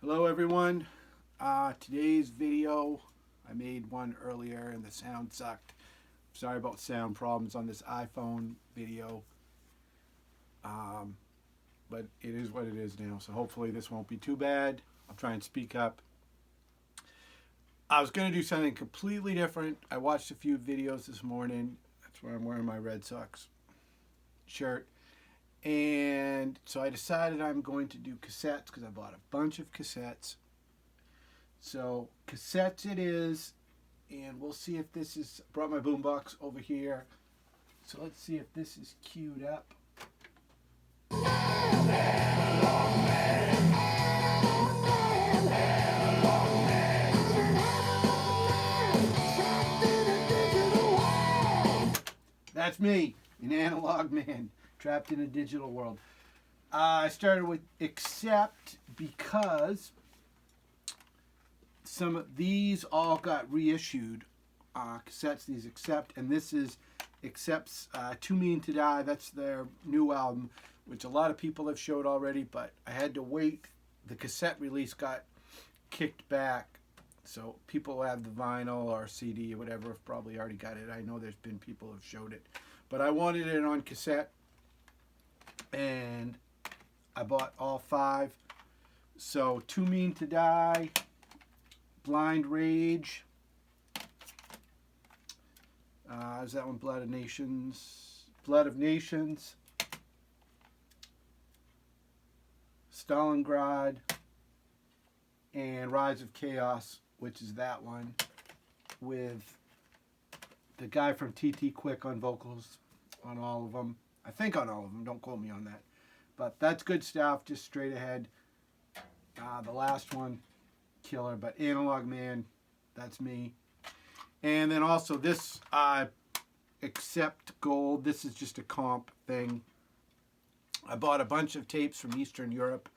Hello everyone. Today's video, I made one earlier and the sound sucked. Sorry about sound problems on this iPhone video. Um, but it is what it is now, so hopefully this won't be too bad. I'll try and speak up. I was going to do something completely different. I watched a few videos this morning. That's why I'm wearing my Red Sox shirt. And so I decided I'm going to do cassettes because I bought a bunch of cassettes. So cassettes it is, and we'll see if this is. Brought my boombox over here, so let's see if this is queued up. That's me, an analog man trapped in a digital world. I started with Accept because some of these all got reissued. Cassettes, these Accept, and this is Accept's Too Mean to Die. That's their new album, which a lot of people have showed already, but I had to wait. The cassette release got kicked back, so people who have the vinyl or CD or whatever have probably already got it. I know there's been people who have showed it, but I wanted it on cassette, and I bought all 5. So Too Mean to Die, Blind Rage, is that one Blood of Nations? Blood of Nations, Stalingrad, and Rise of Chaos, which is that one with the guy from TT Quick on vocals on all of them. I think on all of them, don't quote me on that. But that's good stuff, just straight ahead. The last one, killer, but Analog Man, that's me. And then also this Accept Gold, this is just a comp thing. I bought a bunch of tapes from Eastern Europe,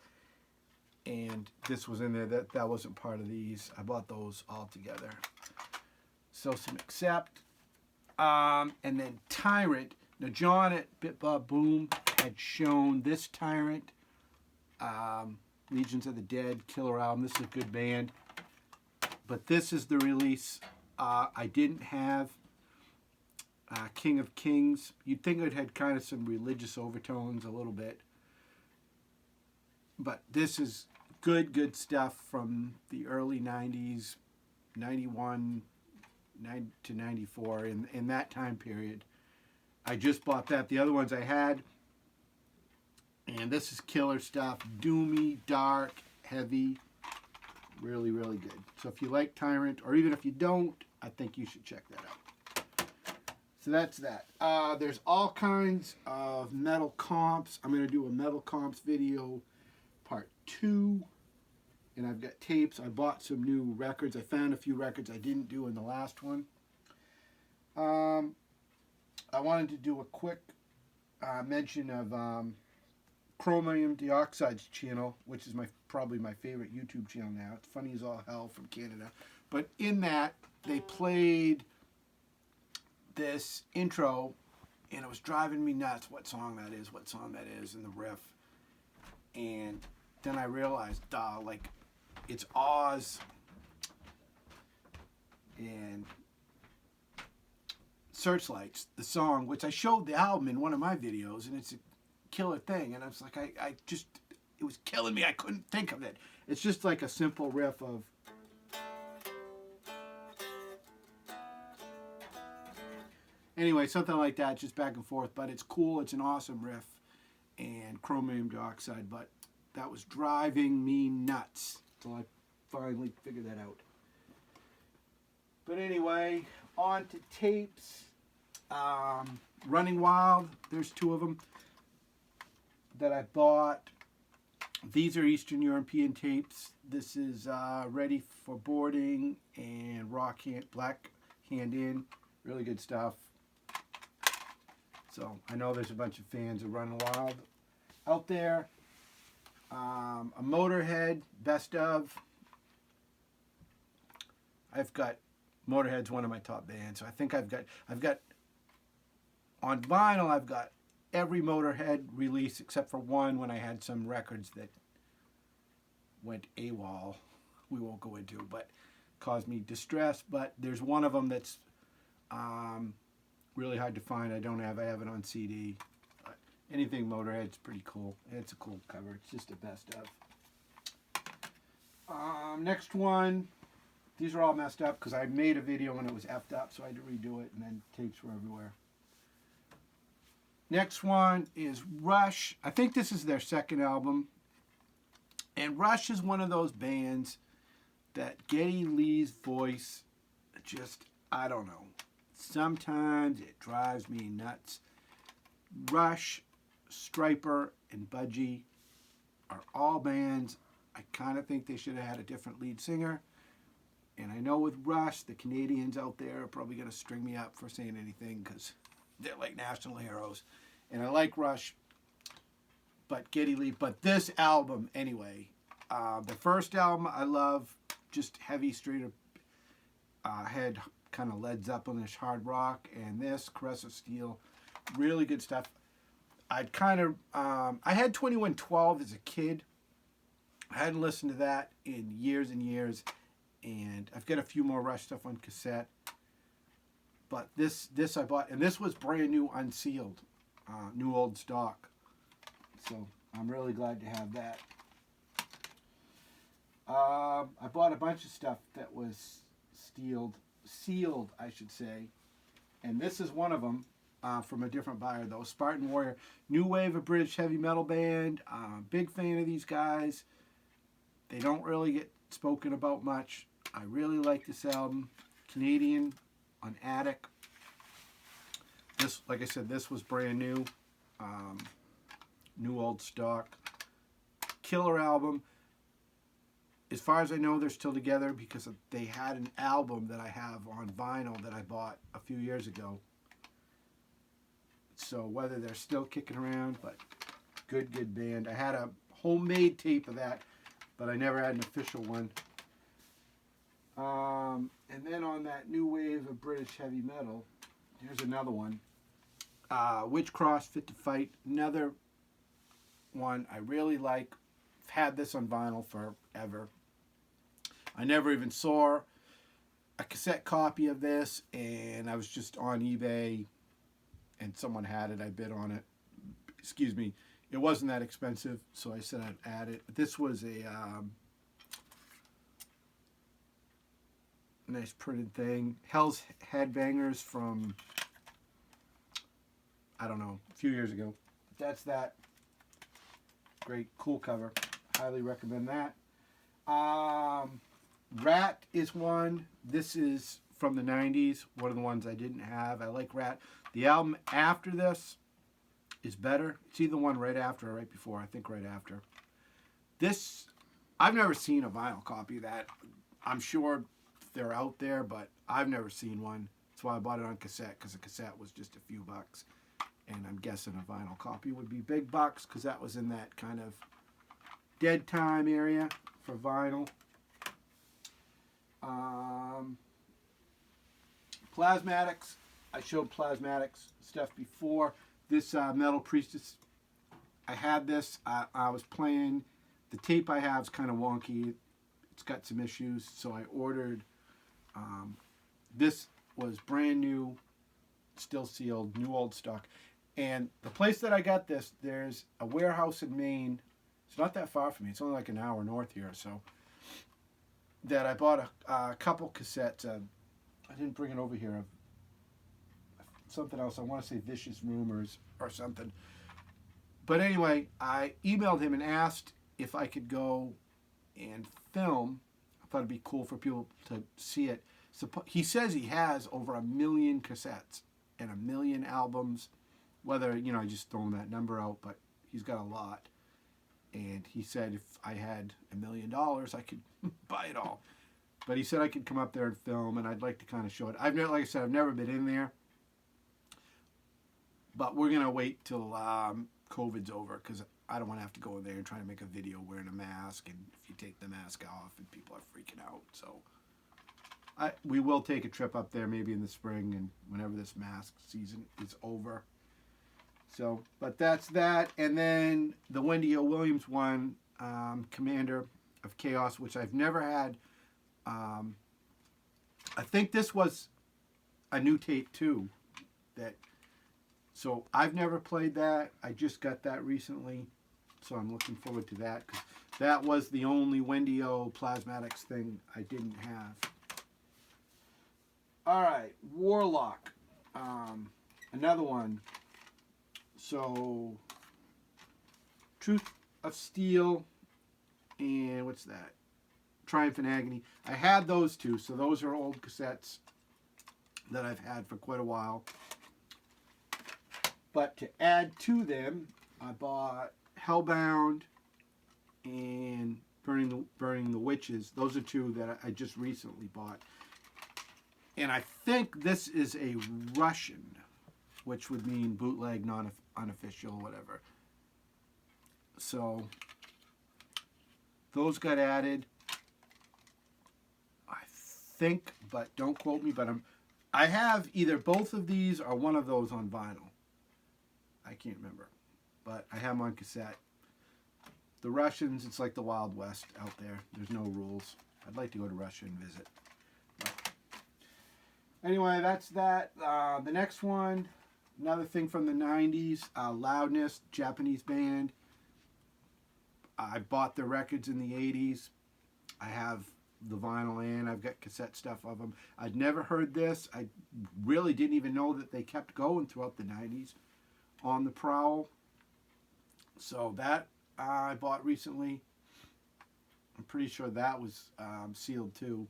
and this was in there. That wasn't part of these. I bought those all together. So some Accept. And then Tyrant. Now John at Bit Bob Boom had shown this Tyrant, Legions of the Dead, killer album. This is a good band. But this is the release. I didn't have King of Kings. You'd think it had kind of some religious overtones a little bit. But this is good stuff from the early 90s, 91 to 94, in that time period. I just bought that. The other ones I had. And this is killer stuff. Doomy, dark, heavy. Really, really good. So if you like Tyrant, or even if you don't, I think you should check that out. So that's that. There's all kinds of metal comps. I'm going to do a metal comps video part 2. And I've got tapes. I bought some new records. I found a few records I didn't do in the last one. I wanted to do a quick mention of Chromium Dioxide's channel, which is probably my favorite YouTube channel now. It's funny as all hell from Canada. But in that, they played this intro, and it was driving me nuts what song that is, and the riff. And then I realized, it's Oz and Searchlights, the song, which I showed the album in one of my videos, and it's a killer thing. And I was like, it was killing me. I couldn't think of it. It's just like a simple riff of. Anyway, something like that, just back and forth, but it's cool. It's an awesome riff, and Chromium Dioxide, but that was driving me nuts until I finally figured that out. But anyway, on to tapes. Running Wild, there's 2 of them that I bought. These are Eastern European tapes. This is Ready for Boarding and Black Hand In. Really good stuff. So I know there's a bunch of fans of Running Wild out there. A Motorhead best of. I've got Motorhead's one of my top bands, so I think I've got on vinyl. I've got every Motorhead release except for one when I had some records that went AWOL. We won't go into, but caused me distress. But there's one of them that's really hard to find. I have it on CD. But anything Motorhead's pretty cool. It's a cool cover. It's just the best of. Next one. These are all messed up because I made a video when it was effed up, so I had to redo it, and then tapes were everywhere. Next one is Rush. I think this is their second album. And Rush is one of those bands that Geddy Lee's voice just, I don't know. Sometimes it drives me nuts. Rush, Stryper, and Budgie are all bands. I kind of think they should have had a different lead singer. And I know with Rush, the Canadians out there are probably going to string me up for saying anything because they're like national heroes. And I like Rush, but Geddy Lee. But this album, anyway, the first album I love, just heavy, straight up, had kind of Led Zeppelin-ish hard rock. And this, Caress of Steel, really good stuff. I had 2112 as a kid. I hadn't listened to that in years and years. And I've got a few more Rush stuff on cassette. But this I bought, and this was brand new, unsealed, new old stock. So I'm really glad to have that. I bought a bunch of stuff that was sealed, I should say. And this is one of them from a different buyer, though. Spartan Warrior, new wave of British heavy metal band. Big fan of these guys. They don't really get spoken about much. I really like this album. Canadian on Attic. This, like I said, this was brand new. New old stock. Killer album. As far as I know, they're still together because they had an album that I have on vinyl that I bought a few years ago. So whether they're still kicking around, but good band. I had a homemade tape of that, but I never had an official one. And then on that new wave of British heavy metal, here's another one. Witchcross, Fit to Fight, another one I really like. I've had this on vinyl forever. I never even saw a cassette copy of this, and I was just on eBay, and someone had it. I bid on it. Excuse me. It wasn't that expensive, so I said I'd add it. This was a nice printed thing. Hell's Headbangers from, I don't know, a few years ago. That's that. Great, cool cover. Highly recommend that. Rat is one. This is from the 90s. One of the ones I didn't have. I like Rat. The album after this is better. It's either one right after or right before. I think right after. This, I've never seen a vinyl copy of that. I'm sure they're out there, but I've never seen one. That's why I bought it on cassette, because a cassette was just a few bucks. And I'm guessing a vinyl copy would be big bucks, because that was in that kind of dead time area for vinyl. Plasmatics. I showed Plasmatics stuff before. This Metal Priestess, I had this. I was playing. The tape I have is kind of wonky. It's got some issues, so I ordered. This was brand new, still sealed, new old stock. And the place that I got this, there's a warehouse in Maine. It's not that far from me. It's only like an hour north here or so. That I bought a couple cassettes. I didn't bring it over here. Something else. I want to say Vicious Rumors or something. But anyway, I emailed him and asked if I could go and film. I thought it'd be cool for people to see it. So he says he has over 1 million cassettes and 1 million albums. Whether, I just throw him that number out, but he's got a lot. And he said if I had $1 million, I could buy it all. But he said I could come up there and film, and I'd like to kind of show it. Like I said, I've never been in there. But we're going to wait till COVID's over, because I don't want to have to go in there and try to make a video wearing a mask, and if you take the mask off and people are freaking out. So we will take a trip up there maybe in the spring, and whenever this mask season is over. So, but that's that. And then the Wendy O. Williams one, Commander. of Chaos, which I've never had. I think this was a new tape too. So I've never played that. I just got that recently, so I'm looking forward to that, because that was the only Wendy-O Plasmatics thing I didn't have. All right, Warlock, another one. So Truth of Steel, and what's that? Triumph and Agony. I had those two, so those are old cassettes that I've had for quite a while. But to add to them, I bought Hellbound and Burning the Witches. Those are two that I just recently bought. And I think this is a Russian, which would mean bootleg, unofficial, whatever. So those got added, I think, but don't quote me. But I have either both of these or one of those on vinyl. I can't remember, but I have them on cassette. The Russians, it's like the Wild West out there. There's no rules. I'd like to go to Russia and visit. But anyway, that's that. The next one, another thing from the 90s, Loudness, Japanese band. I bought their records in the 80s. I have the vinyl and I've got cassette stuff of them. I'd never heard this. I really didn't even know that they kept going throughout the 90s. On the Prowl. So that I bought recently. I'm pretty sure that was sealed too.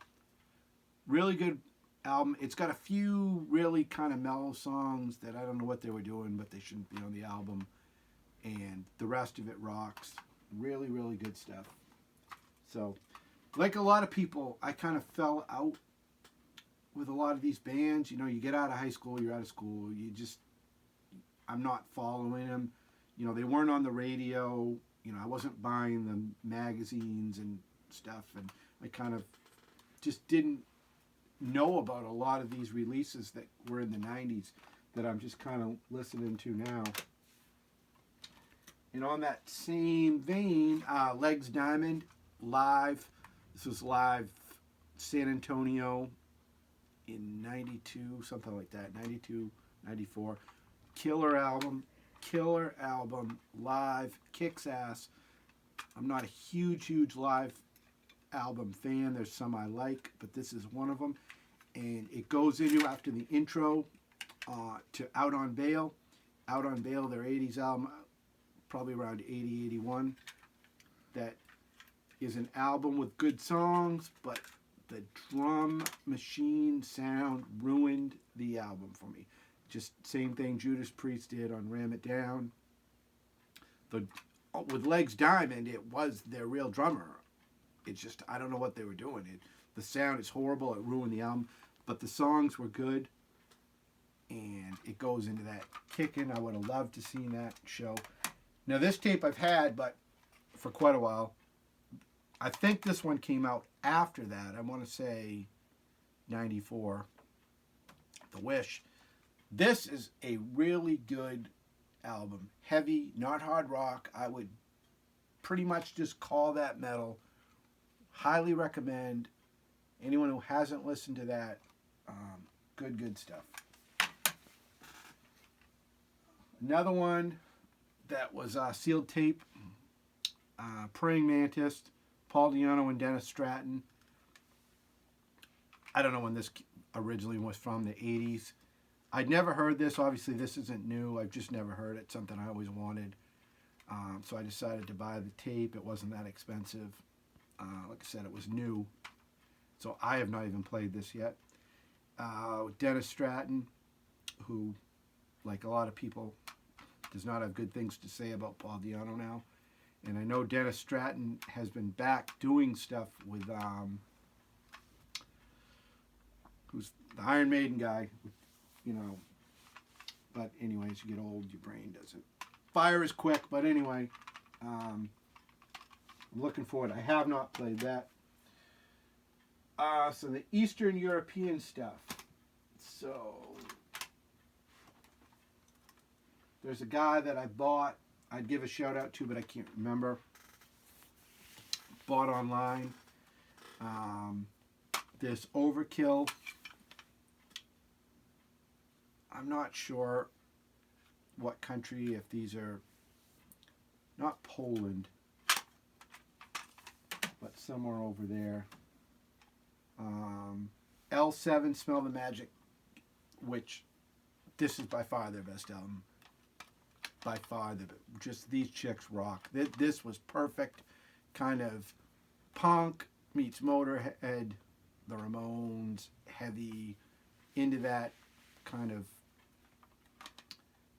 Really good album. It's got a few really kind of mellow songs that I don't know what they were doing, but they shouldn't be on the album. And the rest of it rocks. Really, really good stuff. So, like a lot of people, I kind of fell out with a lot of these bands. You know, you get out of high school, you're out of school, I'm not following them. You know, they weren't on the radio. You know, I wasn't buying the magazines and stuff. And I kind of just didn't know about a lot of these releases that were in the 90s that I'm just kind of listening to now. And on that same vein, Legs Diamond, live. This was live San Antonio in 92, something like that, 92, 94. Killer album, live, kicks ass. I'm not a huge live album fan. There's some I like, but this is one of them. And it goes into, after the intro, to Out on Bail. Out on Bail, their 80s album, probably around 80, 81. That is an album with good songs, but the drum machine sound ruined the album for me. Just same thing Judas Priest did on Ram It Down. With Legs Diamond, it was their real drummer. It's just, I don't know what they were doing. The sound is horrible. It ruined the album. But the songs were good. And it goes into that kicking. I would have loved to see that show. Now, this tape I've had, but for quite a while. I think this one came out after that. I want to say 94. The Wish. This is a really good album. Heavy, not hard rock. I would pretty much just call that metal. Highly recommend. Anyone who hasn't listened to that, good stuff. Another one that was sealed tape, Praying Mantis, Paul Di'Anno and Dennis Stratton. I don't know when this originally was from, the 80s. I'd never heard this. Obviously, this isn't new. I've just never heard it. Something I always wanted. So I decided to buy the tape. It wasn't that expensive. Like I said, it was new. So I have not even played this yet. Dennis Stratton, who, like a lot of people, does not have good things to say about Paul Di'Anno now. And I know Dennis Stratton has been back doing stuff with, who's the Iron Maiden guy, you know. But anyways, you get old, your brain doesn't fire as quick. But anyway, I'm looking forward. I have not played that. So the Eastern European stuff. So there's a guy that I bought. I'd give a shout out to, but I can't remember. bought online. This Overkill. I'm not sure what country, if these are not Poland, but somewhere over there. L7, Smell the Magic, which this is by far their best album. By far, just these chicks rock. This was perfect, kind of punk meets Motorhead, the Ramones, heavy, into that kind of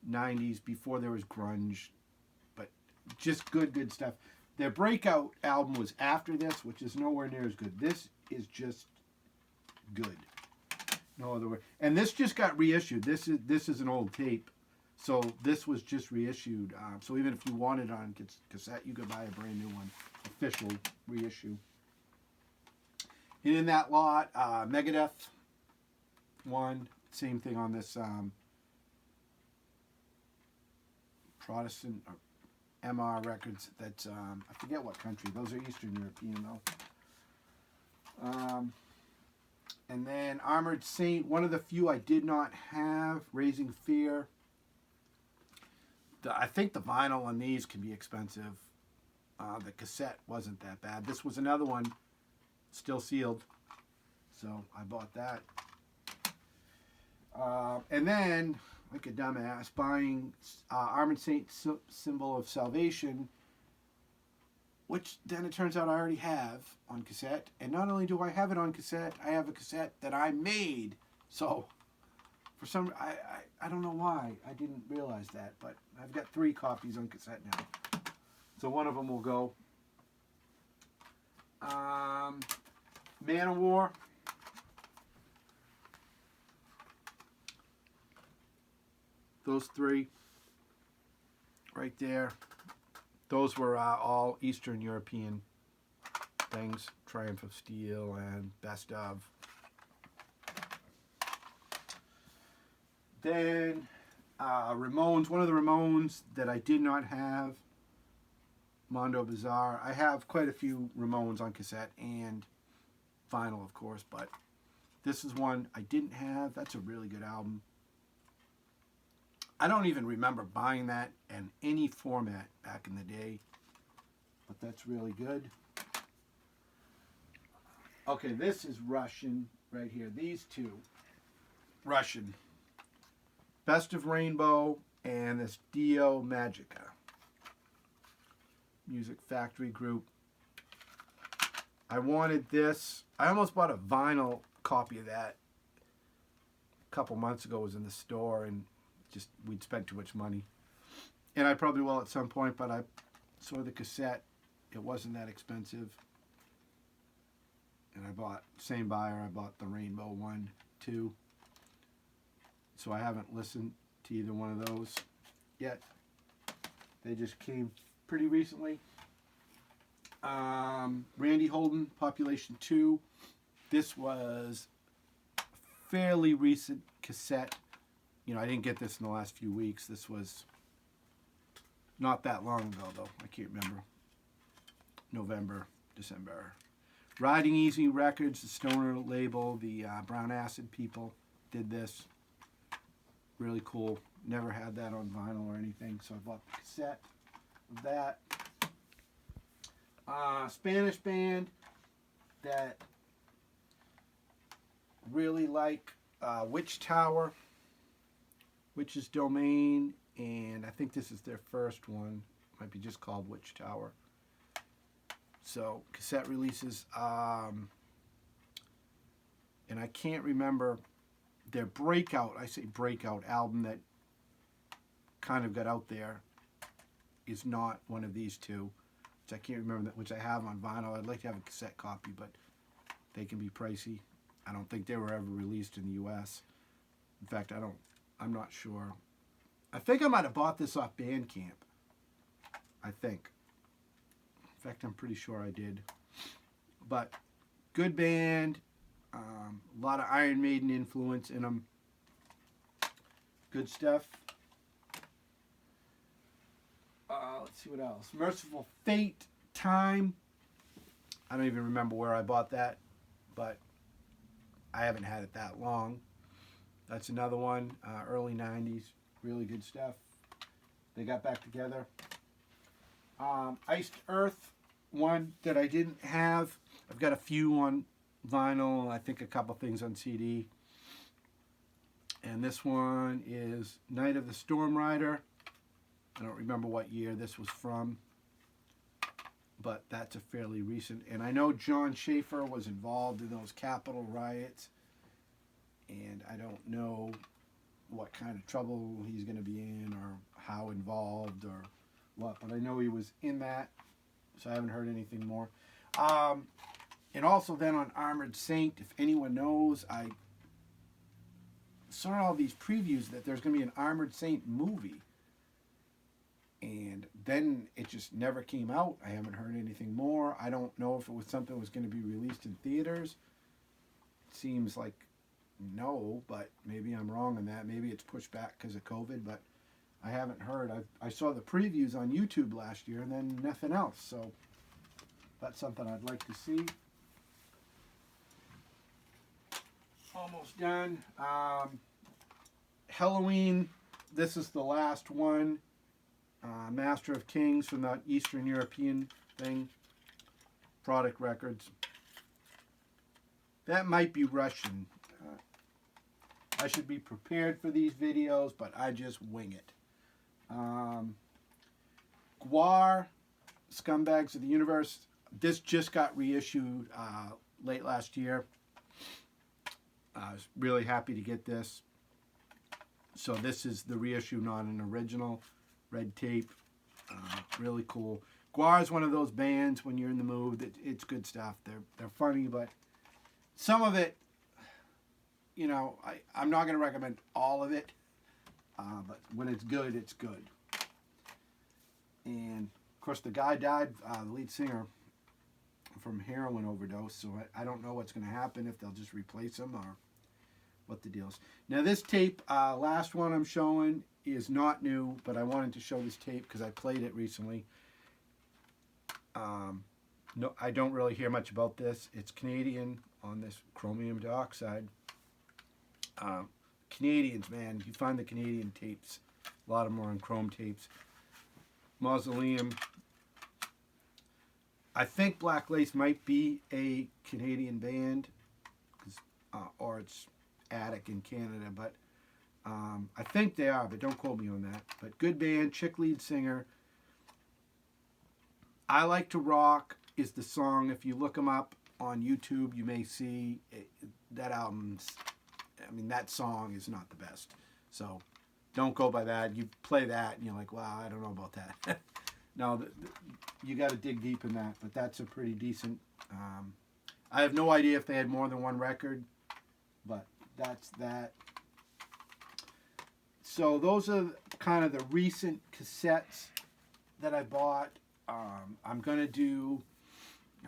90s before there was grunge, but just good stuff. Their breakout album was after this, which is nowhere near as good. This is just good. No other way. And this just got reissued. This is an old tape, so this was just reissued. So even if you wanted it on cassette, you could buy a brand new one, official reissue. And in that lot, Megadeth one, same thing on this Protestant or MR records. That's I forget what country. Those are Eastern European though. And then Armored Saint, one of the few I did not have, Raising Fear. I think the vinyl on these can be expensive. The cassette wasn't that bad. This was another one, still sealed, so I bought that. And then, like a dumbass, buying Armored Saint Symbol of Salvation, which then it turns out I already have on cassette. And not only do I have it on cassette, I have a cassette that I made. So, for some, I don't know why. I didn't realize that, but I've got 3 copies on cassette now. So one of them will go. Manowar. Those 3 right there. Those were all Eastern European things. Triumph of Steel and Best of. Then Ramones. One of the Ramones that I did not have, Mondo Bizarre. I have quite a few Ramones on cassette and vinyl, of course, but this is one I didn't have. That's a really good album. I don't even remember buying that in any format back in the day, but that's really good. Okay, this is Russian right here. These 2, Russian. Best of Rainbow and this Dio Magica. Music Factory Group. I wanted this. I almost bought a vinyl copy of that a couple months ago. It was in the store, and just we'd spent too much money. And I probably will at some point, but I saw the cassette. It wasn't that expensive. And I bought, same buyer, I bought the Rainbow one too. So I haven't listened to either one of those yet. They just came pretty recently. Randy Holden, Population 2. This was a fairly recent cassette. You know, I didn't get this in the last few weeks. This was not that long ago, though. I can't remember. November, December. Riding Easy Records, the Stoner label, the Brown Acid people did this. Really cool. Never had that on vinyl or anything, so I bought the cassette of that. Spanish band that really like Witch Tower, Witch's Domain, and I think this is their first one. Might be just called Witch Tower. So cassette releases, and I can't remember their breakout. I say breakout album that kind of got out there is not one of these 2. I can't remember that, which I have on vinyl. I'd like to have a cassette copy, but they can be pricey. I don't think they were ever released in the U.S. In fact, I'm not sure. I think I might have bought this off Bandcamp. I think. In fact, I'm pretty sure I did. But good band. A lot of Iron Maiden influence in them. Good stuff. Let's see what else. Merciful Fate, Time. I don't even remember where I bought that, but I haven't had it that long. That's another one, early 90s, really good stuff. They got back together. Iced Earth, one that I didn't have. I've got a few on vinyl, I think a couple things on CD. And this one is Night of the Storm Rider. I don't remember what year this was from, but that's a fairly recent. And I know John Schaefer was involved in those Capitol riots, and I don't know what kind of trouble he's going to be in or how involved or what, but I know he was in that, so I haven't heard anything more. And also then on Armored Saint, if anyone knows, I saw all these previews that there's going to be an Armored Saint movie, and then it just never came out. I haven't heard anything more. I don't know if it was something that was going to be released in theaters. It seems like no, but maybe I'm wrong on that. Maybe it's pushed back because of COVID, but I haven't heard. I saw the previews on YouTube last year and then nothing else, so that's something I'd like to see. Almost done. Halloween, this is the last one. Master of Kings from that Eastern European thing. Product Records. That might be Russian. I should be prepared for these videos, but I just wing it. Gwar, Scumbags of the Universe. This just got reissued late last year. I was really happy to get this. So this is the reissue, not an original. Red tape. Really cool. Gwar is one of those bands when you're in the mood. It's good stuff. They're funny, but some of it, you know, I'm not going to recommend all of it. But when it's good, it's good. And, of course, the guy died, the lead singer, from heroin overdose. So I don't know what's going to happen, if they'll just replace him or what the deal is. Now, this tape, last one I'm showing, is not new, but I wanted to show this tape because I played it recently. No, I don't really hear much about this. It's Canadian on this chromium dioxide. Canadians, man, you find the Canadian tapes. A lot of them are on chrome tapes. Mausoleum. I think Black Lace might be a Canadian band, or it's Attic in Canada, but I think they are, but don't quote me on that. But good band, chick lead singer. I Like to Rock is the song. If you look them up on YouTube, you may see that album's, I mean, that song is not the best. So don't go by that. You play that and you're like, wow, I don't know about that. No, you got to dig deep in that, but that's a pretty decent. I have no idea if they had more than one record, but that's that. So those are kind of the recent cassettes that I bought. I'm going to do,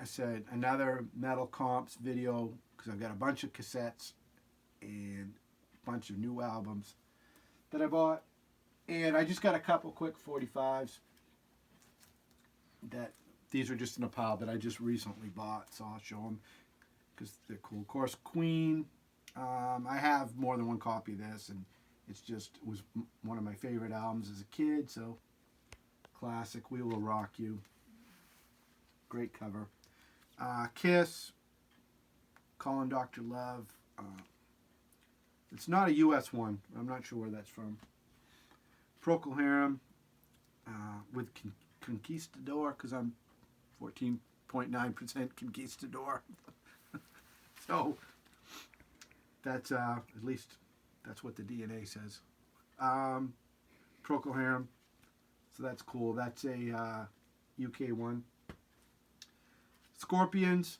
I said, another Metal Comps video because I've got a bunch of cassettes and a bunch of new albums that I bought. And I just got a couple quick 45s that these are just in a pile that I just recently bought, so I'll show them because they're cool. Of course, Queen. I have more than one copy of this, and it was one of my favorite albums as a kid, so classic. We Will Rock You. Great cover. Kiss. Calling Dr. Love. It's not a U.S. one. I'm not sure where that's from. Procol Harum with Conquistador, because I'm 14.9% Conquistador. So that's at least that's what the DNA says. Procol Harum. So that's cool. That's a UK one. Scorpions.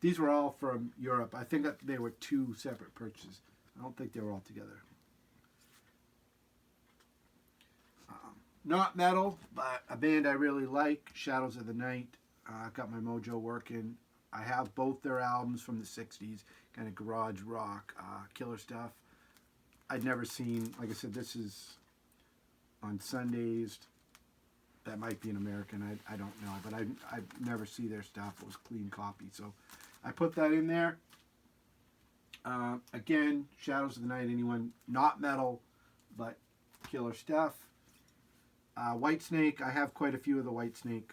These were all from Europe. I think that they were two separate purchases. I don't think they were all together. Not metal, but a band I really like, Shadows of the Night. I've got my mojo working. I have both their albums from the 60s, kind of garage rock, killer stuff. I'd never seen, like I said, this is on Sundays. That might be an American. I don't know, but I never see their stuff. It was clean copy, so I put that in there. Again, Shadows of the Night. Anyone not metal, but killer stuff. Whitesnake. I have quite a few of the Whitesnake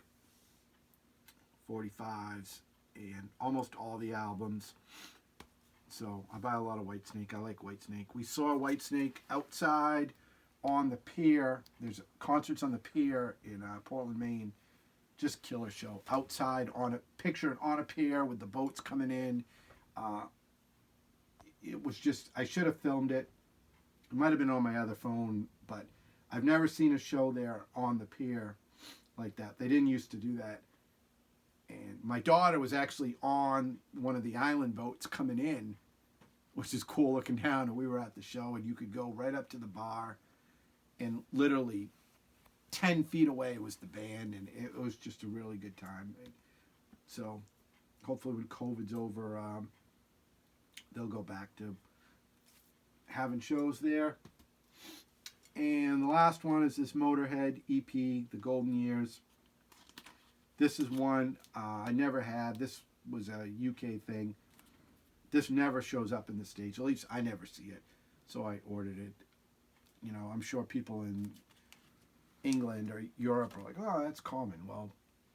45s and almost all the albums. So I buy a lot of Whitesnake. I like Whitesnake. We saw Whitesnake outside on the pier. There's concerts on the pier in Portland, Maine. Just killer show. Outside on a picture on a pier with the boats coming in. It was just, I should have filmed it. It might have been on my other phone, but I've never seen a show there on the pier like that. They didn't used to do that. And my daughter was actually on one of the island boats coming in, which is cool looking down. And we were at the show, and you could go right up to the bar, and literally 10 feet away was the band, and it was just a really good time. So hopefully when COVID's over, they'll go back to having shows there. And the last one is this Motorhead EP, The Golden Years. This is one I never had. This was a UK thing. This never shows up in the States. At least I never see it. So I ordered it. You know, I'm sure people in England or Europe are like, oh, that's common. Well,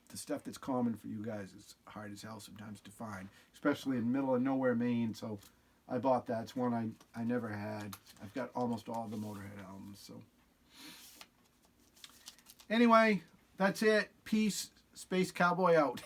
the stuff that's common for you guys is hard as hell sometimes to find, especially in middle of nowhere, Maine. So I bought that. It's one I never had. I've got almost all the Motorhead albums. So anyway, that's it. Peace. Space Cowboy out.